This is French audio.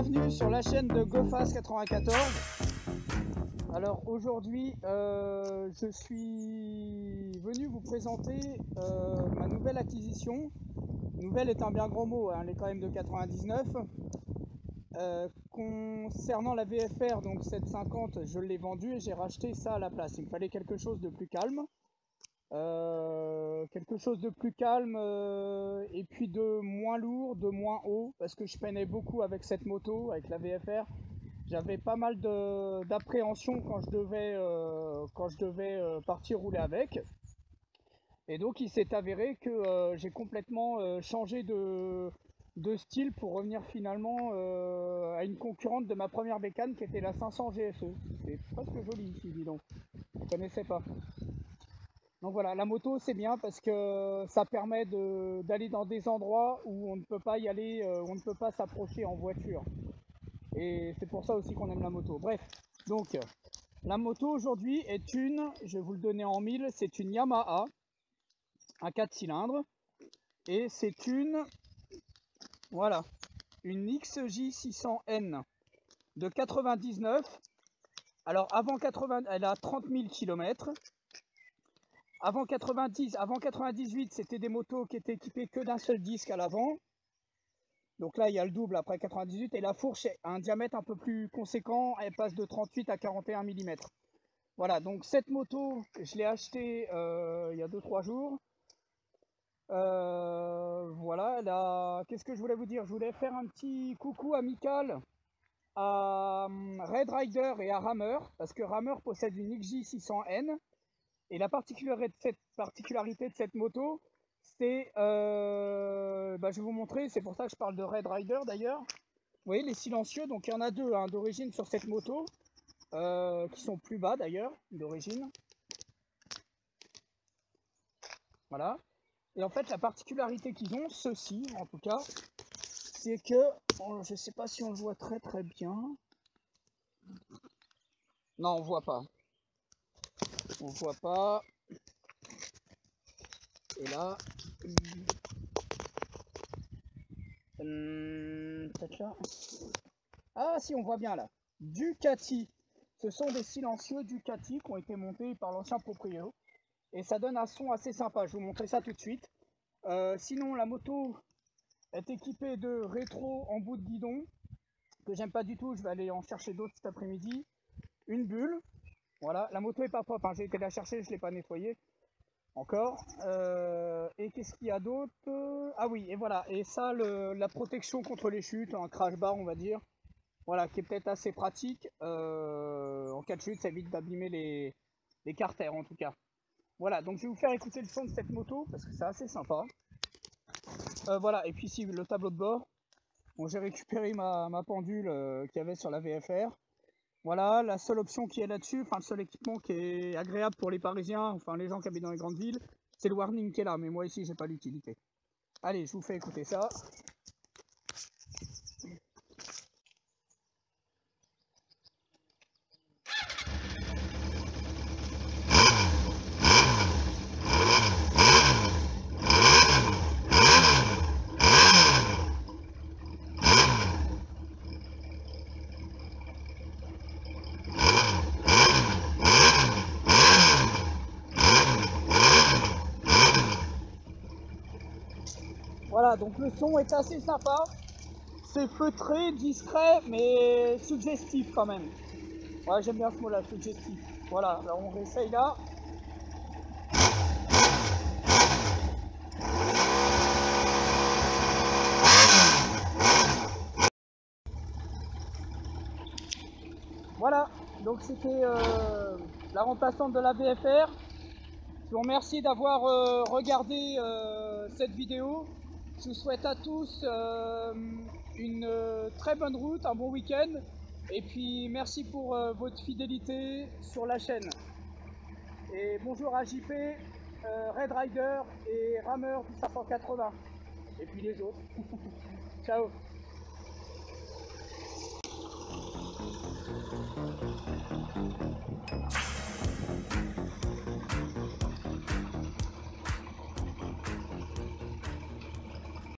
Bienvenue sur la chaîne de GoFast94. Alors aujourd'hui, je suis venu vous présenter ma nouvelle acquisition. Nouvelle est un bien grand mot, hein, elle est quand même de 99. Concernant la VFR, donc 750, je l'ai vendue et j'ai racheté ça à la place. Il me fallait quelque chose de plus calme. Et puis de moins lourd, de moins haut, parce que je peinais beaucoup avec cette moto, avec la VFR. J'avais pas mal d'appréhension quand je devais partir rouler avec. Et donc il s'est avéré que j'ai complètement changé de style pour revenir finalement à une concurrente de ma première bécane qui était la 500 GSE. C'est presque joli ici, dis donc. Je ne connaissais pas. Donc voilà, la moto c'est bien parce que ça permet d'aller dans des endroits où on ne peut pas y aller, on ne peut pas s'approcher en voiture. Et c'est pour ça aussi qu'on aime la moto. Bref, donc la moto aujourd'hui est je vais vous le donner en mille, c'est une Yamaha, un 4 cylindres. Et c'est voilà, une XJ600N de 99. Alors avant 80, elle a 30 000 km. Avant 98, c'était des motos qui étaient équipées que d'un seul disque à l'avant. Donc là, il y a le double après 98. Et la fourche a un diamètre un peu plus conséquent. Elle passe de 38 à 41 mm. Voilà, donc cette moto, je l'ai achetée il y a 2-3 jours. Voilà, qu'est-ce que je voulais vous dire? Je voulais faire un petit coucou amical à Red Rider et à Rammer. Parce que Rammer possède une XJ600N. Et la particularité de cette moto, c'est, je vais vous montrer, c'est pour ça que je parle de Red Rider d'ailleurs. Vous voyez les silencieux, donc il y en a deux hein, d'origine sur cette moto, qui sont plus bas d'ailleurs, d'origine. Voilà. Et en fait, la particularité qu'ils ont, ceux-ci en tout cas, c'est que, je ne sais pas si on le voit très très bien. Non, on voit pas. On voit pas. Et là, peut-être là. Ah si, on voit bien là. Ducati. Ce sont des silencieux Ducati qui ont été montés par l'ancien proprio. Et ça donne un son assez sympa. Je vais vous montrer ça tout de suite. Sinon, la moto est équipée de rétro en bout de guidon, que j'aime pas du tout. Je vais aller en chercher d'autres cet après-midi. Une bulle. Voilà, la moto est pas propre. Hein. J'ai été la chercher, je ne l'ai pas nettoyée encore. Et qu'est-ce qu'il y a d'autre? Ah oui, et voilà. Et ça, la protection contre les chutes, un crash bar, on va dire. Voilà, qui est peut-être assez pratique. En cas de chute, ça évite d'abîmer les carters en tout cas. Voilà, donc je vais vous faire écouter le son de cette moto parce que c'est assez sympa. Voilà, et puis ici le tableau de bord. Bon, j'ai récupéré ma pendule qu'il y avait sur la VFR. Voilà, la seule option qui est là-dessus, enfin le seul équipement qui est agréable pour les Parisiens, enfin les gens qui habitent dans les grandes villes, c'est le warning qui est là, mais moi ici j'ai pas l'utilité. Allez, je vous fais écouter ça. Voilà, donc le son est assez sympa. C'est feutré, discret, mais suggestif quand même. Ouais, j'aime bien ce mot-là, suggestif. Voilà, alors on réessaye là. Voilà, donc c'était la remplaçante de la VFR. Je vous remercie d'avoir regardé cette vidéo. Je vous souhaite à tous une très bonne route, un bon week-end. Et puis merci pour votre fidélité sur la chaîne. Et bonjour à JP, Red Rider et Rammer du 580. Et puis les autres. Ciao.